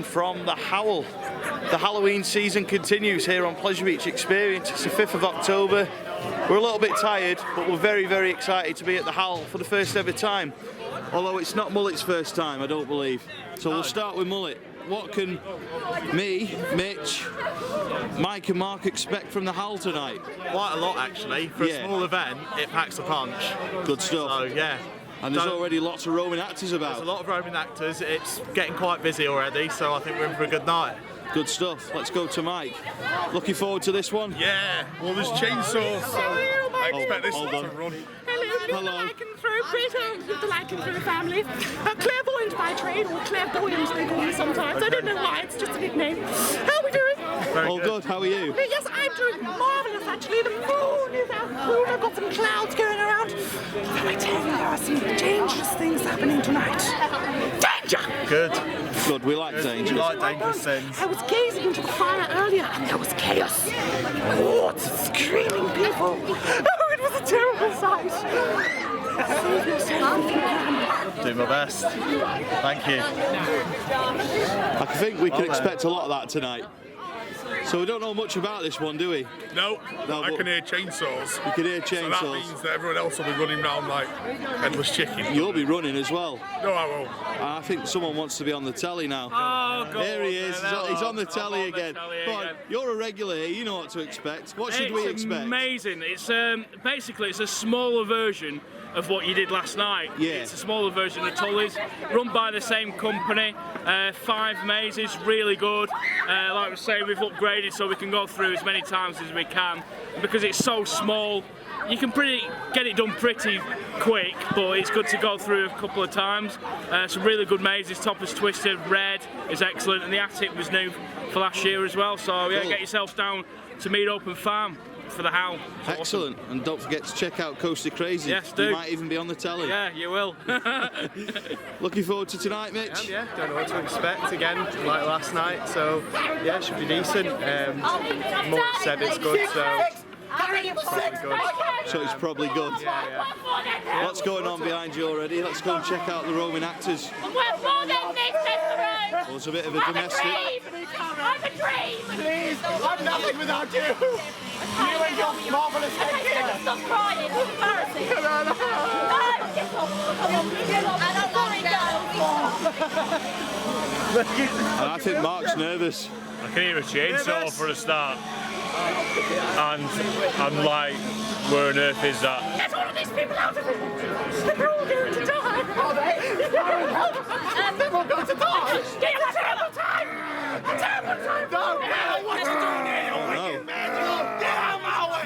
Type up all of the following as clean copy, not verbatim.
from the Howl. The Halloween season continues here on Pleasure Beach Experience. It's the 5th of October. We're a little bit tired, but we're very, very excited to be at the Howl for the first ever time. Although it's not Mullet's first time, I don't believe. So we'll start with Mullet. What can me, Mitch, Mike and Mark expect from the Howl tonight? Quite a lot actually. For a small event, it packs a punch. Good stuff. So yeah. And there's already lots of roaming actors about. There's a lot of roaming actors. It's getting quite busy already, so I think we're in for a good night. Good stuff. Let's go to Mike. Looking forward to this one? Yeah. Well, there's chainsaws, so I expect this one to run. Hello. The lycanthrope, the lycanthrope family. Clairvoyant by trade, or clairvoyant they call me sometimes. I don't know why, it's just a nickname. How are we doing? All good, how are you? Yes, I'm doing marvellous actually. The moon is out. I've got some clouds going around. But I tell you, there are some dangerous things happening tonight. Danger! Good. Good, we like danger. We like dangerous things. I was gazing into the fire earlier and there was chaos. Lots of screaming people. Oh, it was a terrible sight. Save yourself if you can. Do my best. Thank you. I think we can expect a lot of that tonight. So we don't know much about this one, do we? No, I can hear chainsaws. You can hear chainsaws. So that means that everyone else will be running around like headless chicken. You'll be running as well. No, I won't. I think someone wants to be on the telly now. Oh, God. Here he is. He's on the telly again. But you're a regular here. You know what to expect. What should we expect? It's amazing. It's basically it's a smaller version of what you did last night. Yeah. It's a smaller version of Tully's, run by the same company. 5 mazes, really good. Like we say, we've upgraded so we can go through as many times as we can. Because it's so small, you can get it done pretty quick, but it's good to go through a couple of times. Some really good mazes. Top is twisted, red is excellent, and the attic was new for last year as well. So yeah, get yourselves down to Mead Open Farm for the Howl. Excellent. Awesome. And don't forget to check out Coaster Crazy. Yes, do. You might even be on the telly. Yeah, you will. Looking forward to tonight, Mitch. Yeah, don't know what to expect again, like last night. So yeah, it should be decent. Mullet said it's good, so probably good. So it's probably good. Yeah. What's going on behind you already? Let's go and check out the roaming actors. We're more than this, Mesmero! Well, it's a bit of a domestic. I'm a dream! Please, I'm nothing without you! You and your marvellous head gear! Stop crying, it's embarrassing! No, get off! And I'm sorry, And I think Mark's nervous. I can hear a chainsaw for a start. And I'm like, where on earth is that? get all of these people out of here! They're all going to die! Are they? They're all going to die! Get a terrible time! A terrible time! No! What you doing here, you wicked man? Get out of my way!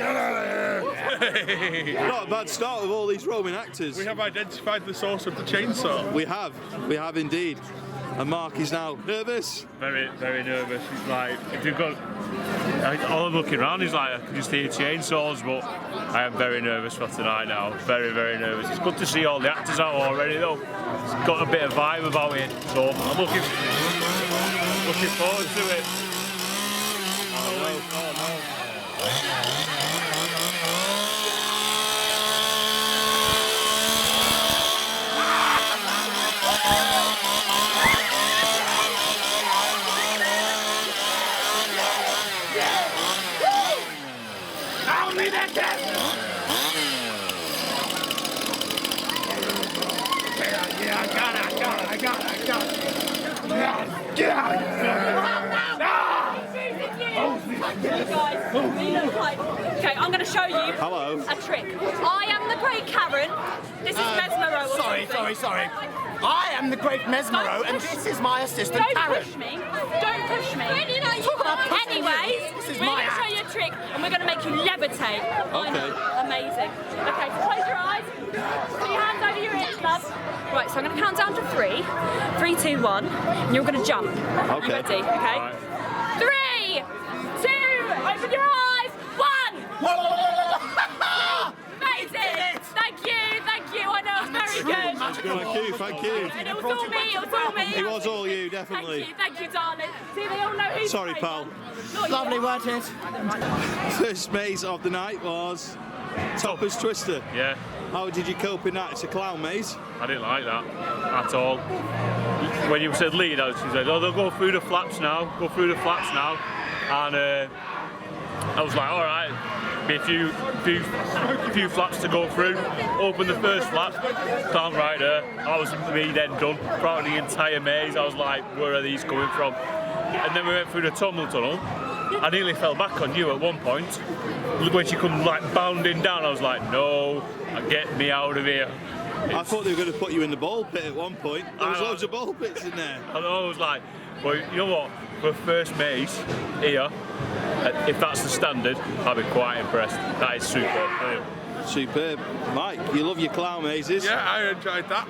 Not a bad start with all these roaming actors. We have identified the source of the chainsaw. We have indeed. And Mark is now nervous. Very, very nervous. He's like, if you've got, all I'm looking around is like, I can just hear chainsaws, but I am very nervous for tonight now. Very, very nervous. It's good to see all the actors out already though. It's got a bit of vibe about it, so I'm looking forward to it. Oh no. Okay, I'm going to show you a trick. I am the Great Karen. This is Mesmero. Sorry. I am the Great Mesmero, and this is my assistant Karen. Don't push me. Don't push me. Anyways, we're going to show you a trick, and we're going to make you levitate. Okay. Amazing. Okay, so close your eyes. Put your hands over your ears, love. Right, so I'm going to count down to 3. 3, 2, 1. And you're going to jump. Okay. You ready? Okay. Right. 3, 2. Open your eyes. 1. Amazing. Thank you. I know it's very good. Thank you. And it was all me. It was all you, definitely. Thank you, darling. See, they all know who's Sorry, pal. Lovely, weren't it? First maze of the night was Topper's Twister. Yeah. How did you cope in that? It's a clown maze. I didn't like that at all. when you said lead out, she said, oh, they'll go through the flaps now, and I was like, all right, be a few flaps to go through. Open the first flap, stand right there. I was me then done, throughout the entire maze. I was like, where are these coming from? And then we went through the tunnel. I nearly fell back on you at one point. When she come like bounding down, I was like, no, get me out of here. I thought they were going to put you in the ball pit at one point. There was loads of ball pits in there. I know, I was like, well, you know what? For first maze here, if that's the standard, I'll be quite impressed. That is superb. Superb. Mike, you love your clown mazes. Yeah, I enjoyed that.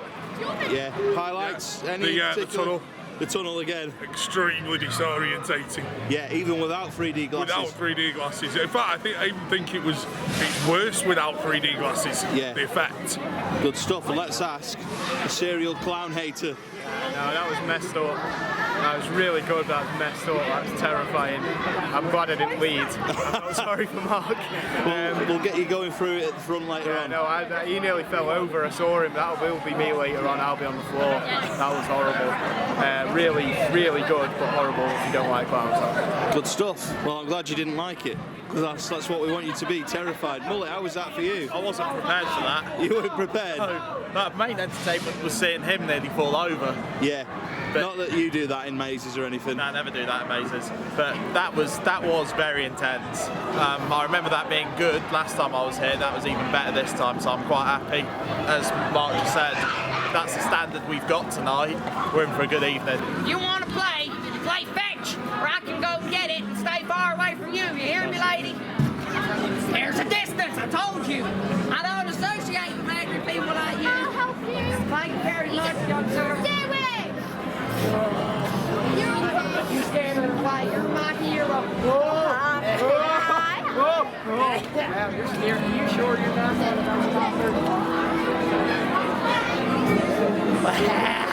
Yeah. Highlights? Any The tunnel. The tunnel again. Extremely disorientating. Yeah, even without 3D glasses. Without 3D glasses. In fact, I even think it's worse without 3D glasses. Yeah. The effect. Good stuff. And let's ask a serial clown hater. No, that was messed up. That was really good, that was messed up, that was terrifying. I'm glad I didn't lead. I'm not sorry for Mark. We'll get you going through it at the front later on. No, he nearly fell over, I saw him, that will be me later on, I'll be on the floor. That was horrible. Really, really good, but horrible if you don't like clowns. Good stuff. Well, I'm glad you didn't like it. That's what we want you to be, terrified. Mullet, how was that for you? I wasn't prepared for that. You weren't prepared? No, that main entertainment was seeing him nearly fall over. Yeah. But not that you do that in mazes or anything. No, I never do that in mazes. But that was very intense. I remember that being good last time I was here. That was even better this time, so I'm quite happy. As Mark just said, that's the standard we've got tonight. We're in for a good evening. You want to play fetch, or I can go get it and stay far away from you. You hear me, lady? There's a distance, I told you. I don't associate with angry people like you. I'll help you. Thank you very much, young sir. Stay away. You stand in the way. You're my hero. Whoa. You're scared. Are you sure you're not?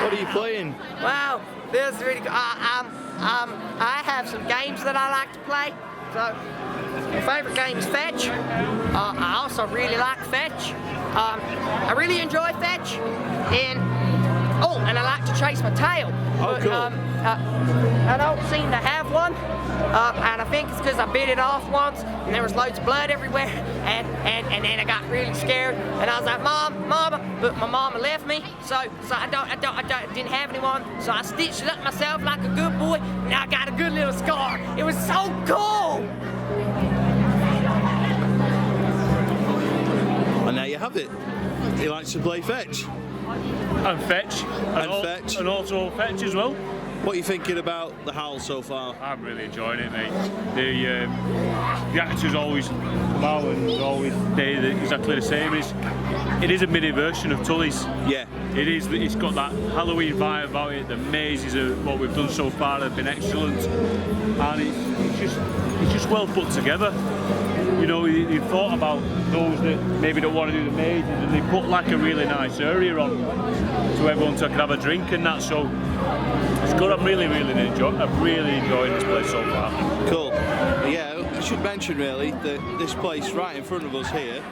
What are you playing? Wow, this is really good. I have some games that I like to play. So, my favorite game is Fetch. I also really like Fetch. I really enjoy Fetch. And I like to chase my tail. But, cool. I don't seem to have one. And I think it's because I bit it off once and there was loads of blood everywhere. And then I got really scared. And I was like, Mama, but my mama left me. So I didn't have anyone. So I stitched it up myself like a good boy. And I got a good little scar. It was so cool. And there you have it. He likes to play fetch. And fetch. And also fetch as well. What are you thinking about the Howl so far? I'm really enjoying it, mate. The actors always come out and always they're exactly the same. It is a mini version of Tully's. Yeah. It is. It's got that Halloween vibe about it. The mazes of what we've done so far have been excellent, and it's just well put together. You know, you thought about those that maybe don't want to do the mazes, and they put like a really nice area on so everyone can have a drink and that. So it's good. I'm really enjoying this place so far. Cool. Yeah, I should mention really that this place right in front of us here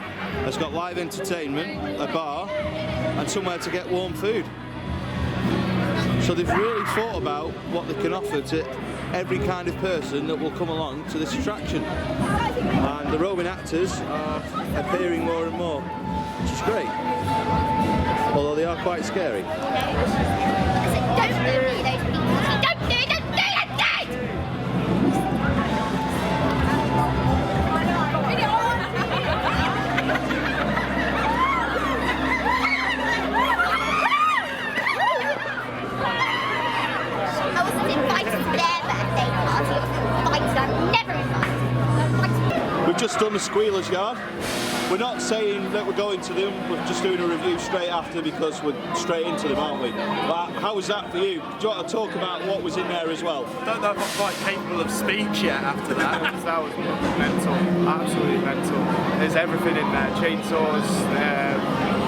has got live entertainment, a bar, and somewhere to get warm food. So they've really thought about what they can offer to every kind of person that will come along to this attraction. And the roving actors are appearing more and more, which is great. Although they are quite scary. We've just done the Squealer's yard. We're not saying that we're going to them, we're just doing a review straight after because we're straight into them, aren't we? But how was that for you? Do you want to talk about what was in there as well? I don't know if I'm quite capable of speech yet after that. That was mental, absolutely mental. There's everything in there, chainsaws,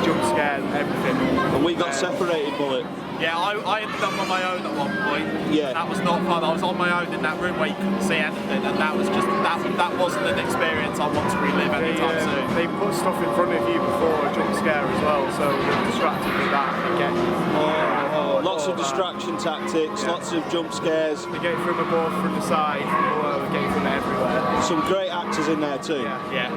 jump scares, everything. And we got separated, Bullet. Yeah, I ended up on my own at one point. Yeah. That was not fun. I was on my own in that room where you couldn't see anything, and that was just that wasn't an experience I want to relive anytime soon. They put stuff in front of you before a jump scare as well, so you're distracted with that again. Lots of distraction tactics, lots of jump scares. We get it from above, from the side, from below, we get it from everywhere. Some great actors in there too. Yeah.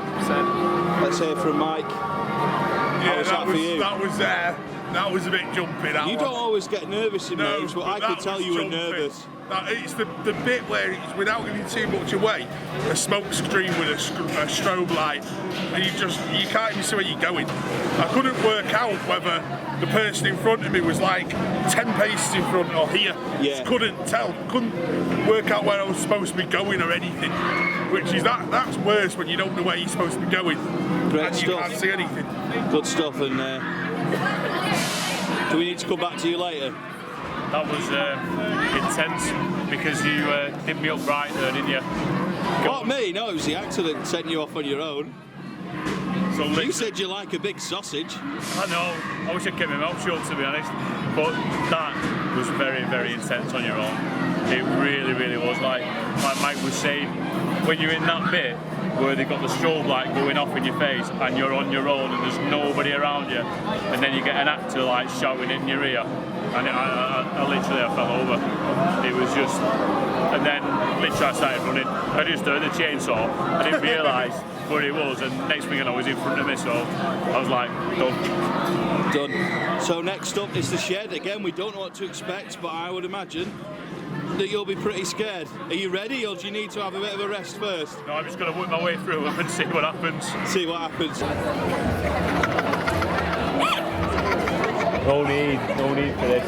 Let's hear from Mike. Yeah, was that for you? That was a bit jumpy. You don't always get nervous in maze, but I could tell you were nervous. It's the bit where it's without giving too much away, a smoke screen with a strobe light, and you can't even see where you're going. I couldn't work out whether the person in front of me was like 10 paces in front or here. Yeah. Just couldn't tell. Couldn't work out where I was supposed to be going or anything. Which is that's worse when you don't know where you're supposed to be going. Great and stuff. You can't see anything. Good stuff. And do we need to come back to you later? That was intense because you did me up right there, didn't you? What, me? No, it was the actor that sent you off on your own. So you said you like a big sausage. I know. I wish I'd kept my mouth shut, to be honest. But that was very, very intense on your own. It really, really was. Like Mike was saying, when you're in that bit where they've got the strobe light going off in your face and you're on your own and there's nobody around you, and then you get an actor like shouting in your ear, and I literally fell over. It was just, and then literally I started running. I just heard the chainsaw. I didn't realise where it was, and next thing I know, it was in front of me. So I was like, done. So next up is the shed. Again, we don't know what to expect, but I would imagine that you'll be pretty scared. Are you ready, or do you need to have a bit of a rest first? No, I'm just going to work my way through and see what happens. See what happens. No need for this.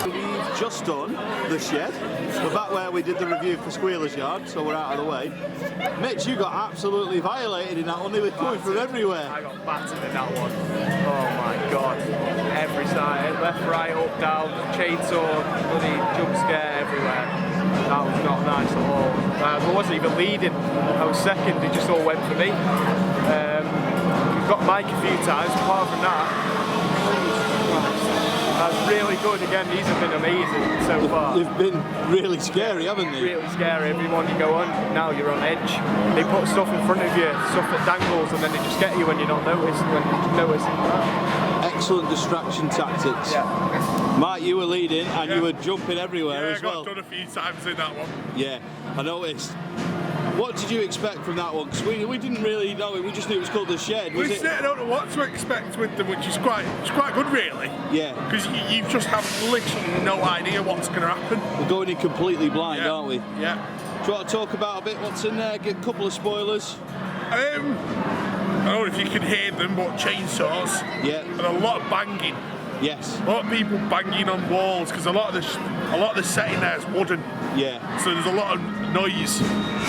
We've just done the shed. We're back where we did the review for Squealer's yard, so we're out of the way. Mitch, you got absolutely violated in that one. They were coming from everywhere. I got battered in that one. Oh my god. Every side, left, right, up, down, chainsaw, bloody jump scare everywhere. That was not nice at all. I wasn't even leading. I was second, they just all went for me. We've got Mike a few times, apart from that. That's really good. Again, these have been amazing so far. They've been really scary, haven't they? Really scary. Everyone you go on, now you're on edge. They put stuff in front of you, stuff that dangles, and then they just get you when you're not noticing. Excellent distraction tactics. Yeah. Mike, you were leading and you were jumping everywhere as well. I got done a few times in that one. Yeah, I noticed. What did you expect from that one? Because we didn't really know it. We just knew it was called the shed. I don't know what to expect with them, which is quite good, really. Yeah. Because you just have literally no idea what's going to happen. We're going in completely blind, aren't we? Yeah. Do you want to talk about a bit what's in there? Get a couple of spoilers. I don't know if you can hear them, but chainsaws. Yeah. And a lot of banging. Yes. A lot of people banging on walls because a lot of the setting there is wooden. Yeah. So there's a lot of noise. A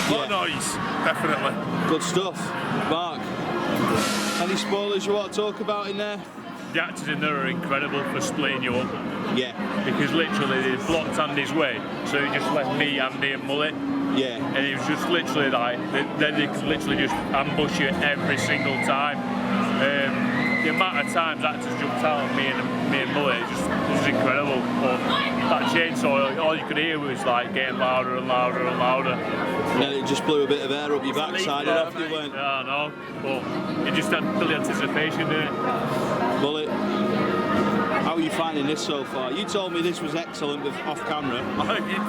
lot of noise, definitely. Good stuff. Mark, any spoilers you want to talk about in there? The actors in there are incredible for splitting you up. Yeah. Because literally they blocked Andy's way, so he just left me, Andy and Mullet. Yeah. And it was just literally like, then they could literally just ambush you every single time. The amount of times actors jumped out at me and Mullet, it was incredible. But that chainsaw, all you could hear was like getting louder and louder and louder. And then it just blew a bit of air up your backside and off you went. Yeah, I know, but it just had the anticipation, didn't it? Mullet, how are you finding this so far? You told me this was excellent off camera.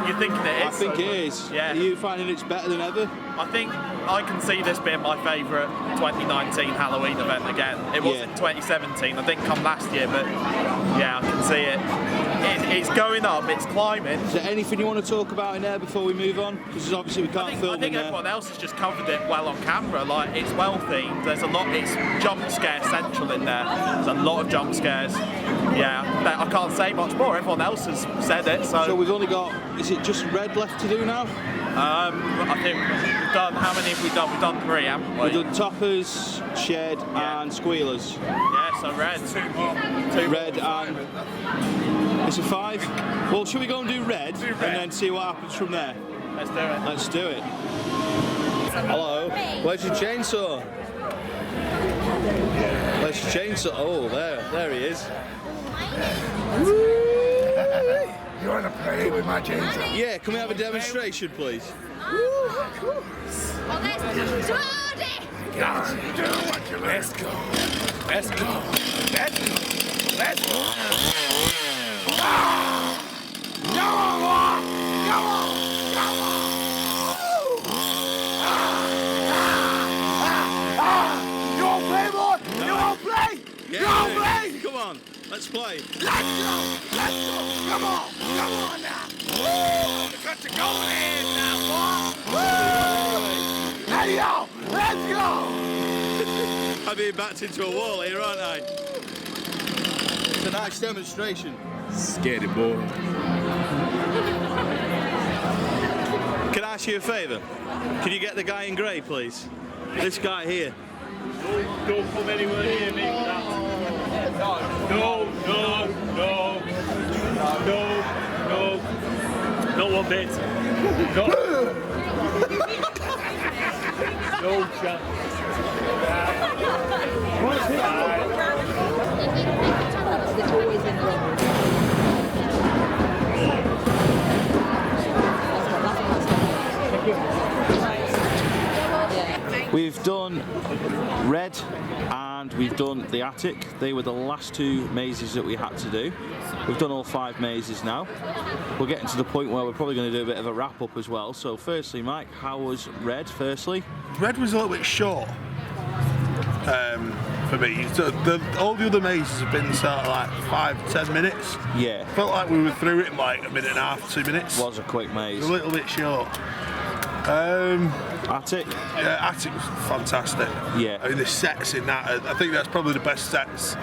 You're thinking it is? I think it is. Yeah. Are you finding it's better than ever? I think I can see this being my favourite 2019 Halloween event again. It was in 2017. I didn't come last year, but yeah, I can see it. It's going up, it's climbing. Is there anything you want to talk about in there before we move on? Because obviously we can't film I think in there. everyone else has just covered it well on camera. Like, it's well themed. There's a lot. It's jump scare central in there. There's a lot of jump scares. Yeah, I can't say much more. Everyone else has said it. So we've only got. Is it just red left to do now? I think we've done. How many have we done? We've done 3, haven't we? We've done toppers, shed, and squealers. Yeah, so red. 2 red and. It's a 5. Well, should we go and do red and then see what happens from there? Let's do it. Let's do it. Hello. Where's your chainsaw? Where's your chainsaw? Oh, there he is. You want to play with my chains? Yeah, can we have a demonstration, please? Let's go. Let's go. Let's go. Let's go. Come on, come on, come on. You want to play, boy? You want to play? Yeah, you want to play? Come on, let's play. Let's go. Let's go. Come on. Come on now. Woo! Got you going in now, boy. Woo! Hey, yo. Let's go. I'm being backed into a wall here, aren't I? It's a nice demonstration. Scaredy boy. Can I ask you a favour? Can you get the guy in grey, please? This guy here. Don't come anywhere near me with that. No. Not one bit. No chance. We've done Red and we've done the Attic. They were the last two mazes that we had to do. We've done all 5 mazes now. We're getting to the point where we're probably going to do a bit of a wrap up as well. So firstly, Mike, how was Red firstly? Red was a little bit short for me. All the other mazes have been sort of like 5-10 minutes. Yeah. Felt like we were through it in like a minute and a half, 2 minutes. Was a quick maze. A little bit short. Attic? Yeah, Attic was fantastic. Yeah. I mean, the sets in that, I think that's probably the best sets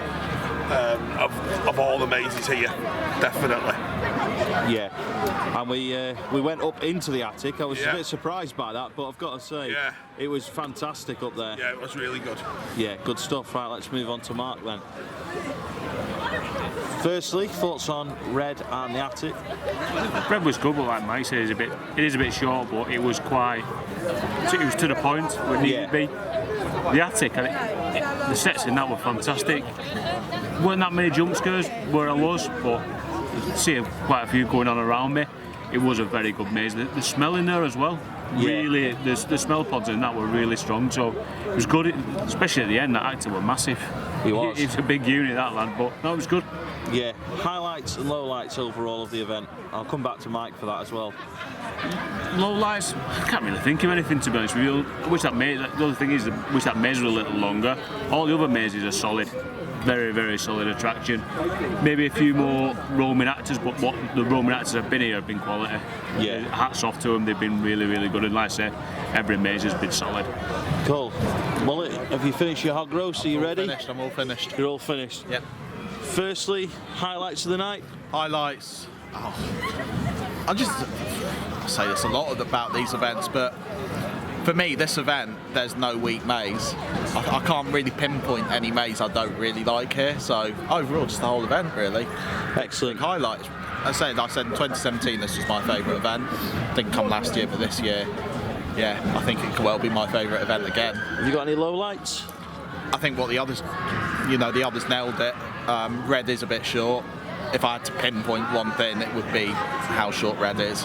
of all the mazes here, definitely. Yeah. And we went up into the Attic. I was Yeah. a bit surprised by that, but I've got to say, Yeah. it was fantastic up there. Yeah, it was really good. Yeah, good stuff. Right, let's move on to Mark then. Firstly, thoughts on Red and the Attic? Red was good, but like Mike said, it is a bit short, but it was quite. It was to the point where it needed to be. The Attic, the sets in that were fantastic. Weren't that many jump scares where I was, but seeing quite a few going on around me, it was a very good maze. The smell in there as well. Yeah. Really, the smell pods in that were really strong, so it was good. Especially at the end, that actor were massive. He was. It's a big unit, that lad, but no, it was good. Yeah, highlights and lowlights overall of the event. I'll come back to Mike for that as well. Low lights, I can't really think of anything, to be honest with you. I wish that maze, the other thing is, I wish that maze was a little longer. All the other mazes are solid. Very, very solid attraction. Maybe a few more Roman actors, but what the Roman actors have been here have been quality. Yeah. Hats off to them, they've been really, really good. And like I say, every maze has been solid. Cool. Mullet, have you finished your hog roast? Are you ready? Finished, I'm all finished. You're all finished? Yep. Firstly, highlights of the night? Highlights. I say this a lot about these events, but for me, this event, there's no weak maze. I can't really pinpoint any maze I don't really like here, so overall, just the whole event, really. Excellent. Highlights. I said in 2017 this was my favourite event. Didn't come last year, but this year, yeah, I think it could well be my favourite event again. Have you got any lowlights? I think what the others nailed it. Red is a bit short. If I had to pinpoint one thing, it would be how short Red is.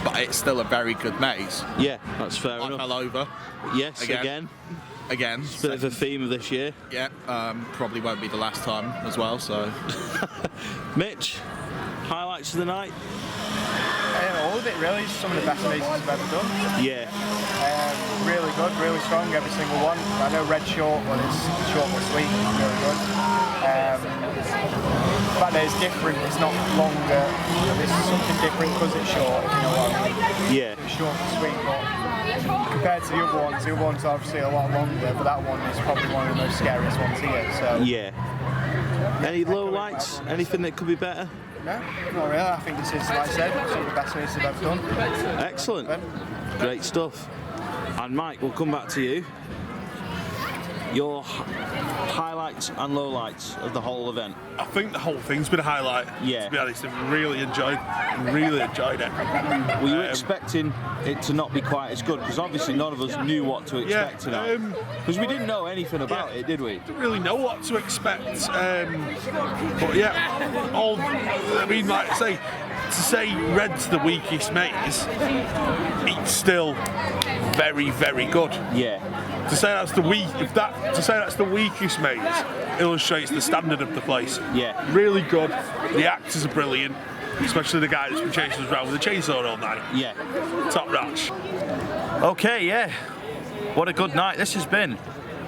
But it's still a very good maze. Yeah, that's fair enough. I fell over. Yes, again. It's a bit of a theme of this year. Yeah, probably won't be the last time as well, so. Mitch, highlights of the night? All of it really, some of the best mazes I've ever done. Yeah. Really good, really strong, every single one. I know Red's short, but it's short but sweet, it's really good. The fact that it's different, it's not longer, it's something different because it's short, if you know what I mean. Yeah. It's short and sweet, but compared to the other ones are obviously a lot longer, but that one is probably one of the most scariest ones here, so. Yeah. Any low lights? Anything that could be better? No, not really. I think this is, like I said, some of the best mazes I've ever done. Excellent. Great stuff. And Mike, we'll come back to you. your highlights and lowlights of the whole event? I think the whole thing's been a highlight. Yeah. To be honest, I've really enjoyed it. Were you expecting it to not be quite as good? Because obviously none of us knew what to expect tonight. Because we didn't know anything about it, did we? Didn't really know what to expect. But yeah, I mean, like I say, to say Red's the weakest maze, it's still very, very good. Yeah. To say that's the weakest maze illustrates the standard of the place. Yeah. Really good. The actors are brilliant, especially the guy that's been chasing us around with a chainsaw all night. Yeah. Top notch. Okay, yeah. What a good night this has been.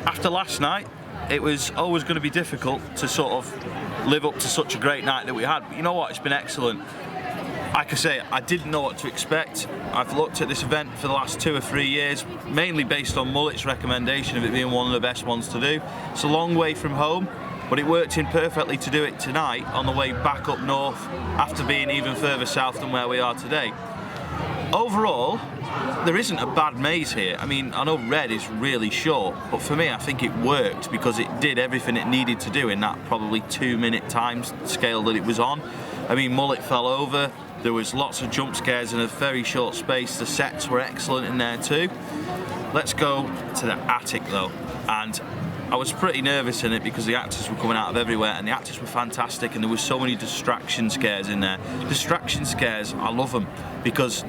After last night, it was always going to be difficult to sort of live up to such a great night that we had. But you know what? It's been excellent. Like I say, I didn't know what to expect. I've looked at this event for the last 2 or 3 years, mainly based on Mullet's recommendation of it being one of the best ones to do. It's a long way from home, but it worked in perfectly to do it tonight on the way back up north after being even further south than where we are today. Overall, there isn't a bad maze here. I mean, I know Red is really short, but for me, I think it worked because it did everything it needed to do in that probably 2-minute time scale that it was on. I mean, Mullet fell over. There was lots of jump scares in a very short space. The sets were excellent in there too. Let's go to the attic though. And I was pretty nervous in it because the actors were coming out of everywhere and the actors were fantastic and there was so many distraction scares in there. Distraction scares, I love them because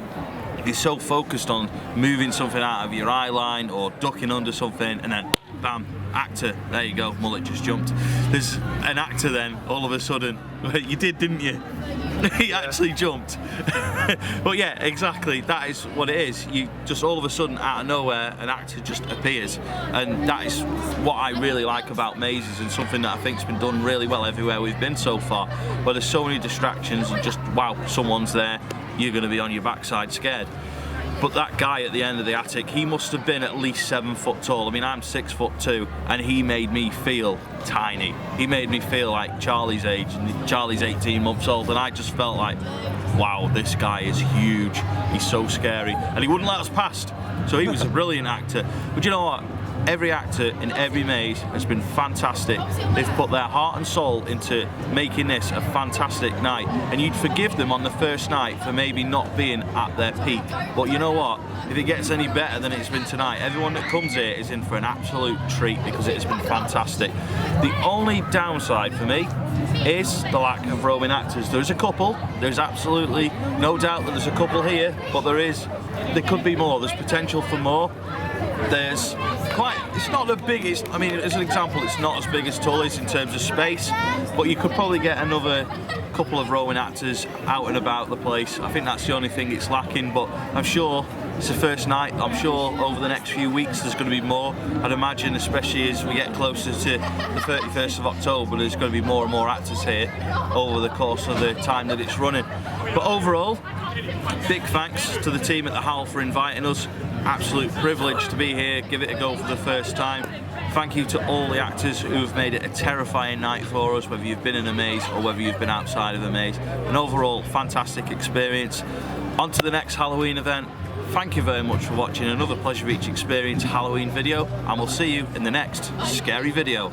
you're so focused on moving something out of your eye line or ducking under something and then bam, actor, there you go, Mullet just jumped. There's an actor then, all of a sudden, you did, didn't you? He actually jumped. But yeah, exactly, that is what it is. You just all of a sudden, out of nowhere, an actor just appears. And that is what I really like about mazes and something that I think's been done really well everywhere we've been so far. Where there's so many distractions and just, wow, someone's there, you're gonna be on your backside scared. But that guy at the end of the attic, he must have been at least 7 foot tall. I mean, I'm 6'2", and he made me feel tiny. He made me feel like Charlie's age, and Charlie's 18 months old, and I just felt like, wow, this guy is huge. He's so scary, and he wouldn't let us past. So he was a brilliant actor. But you know what? Every actor in every maze has been fantastic. They've put their heart and soul into making this a fantastic night. And you'd forgive them on the first night for maybe not being at their peak. But you know what? If it gets any better than it's been tonight, everyone that comes here is in for an absolute treat because it has been fantastic. The only downside for me is the lack of roving actors. There's a couple. There's absolutely no doubt that there's a couple here, but there could be more. There's potential for more. There's it's not the biggest, I mean, as an example, it's not as big as Tully's in terms of space, but you could probably get another couple of rowing actors out and about the place. I think that's the only thing it's lacking, but I'm sure it's the first night. I'm sure over the next few weeks there's going to be more. I'd imagine, especially as we get closer to the 31st of October, there's going to be more and more actors here over the course of the time that it's running. But overall, big thanks to the team at the Howl for inviting us. Absolute privilege to be here, give it a go for the first time. Thank you to all the actors who have made it a terrifying night for us, whether you've been in a maze or whether you've been outside of a maze. An overall fantastic experience. On to the next Halloween event. Thank you very much for watching another Pleasure Beach Experience Halloween video, and we'll see you in the next scary video.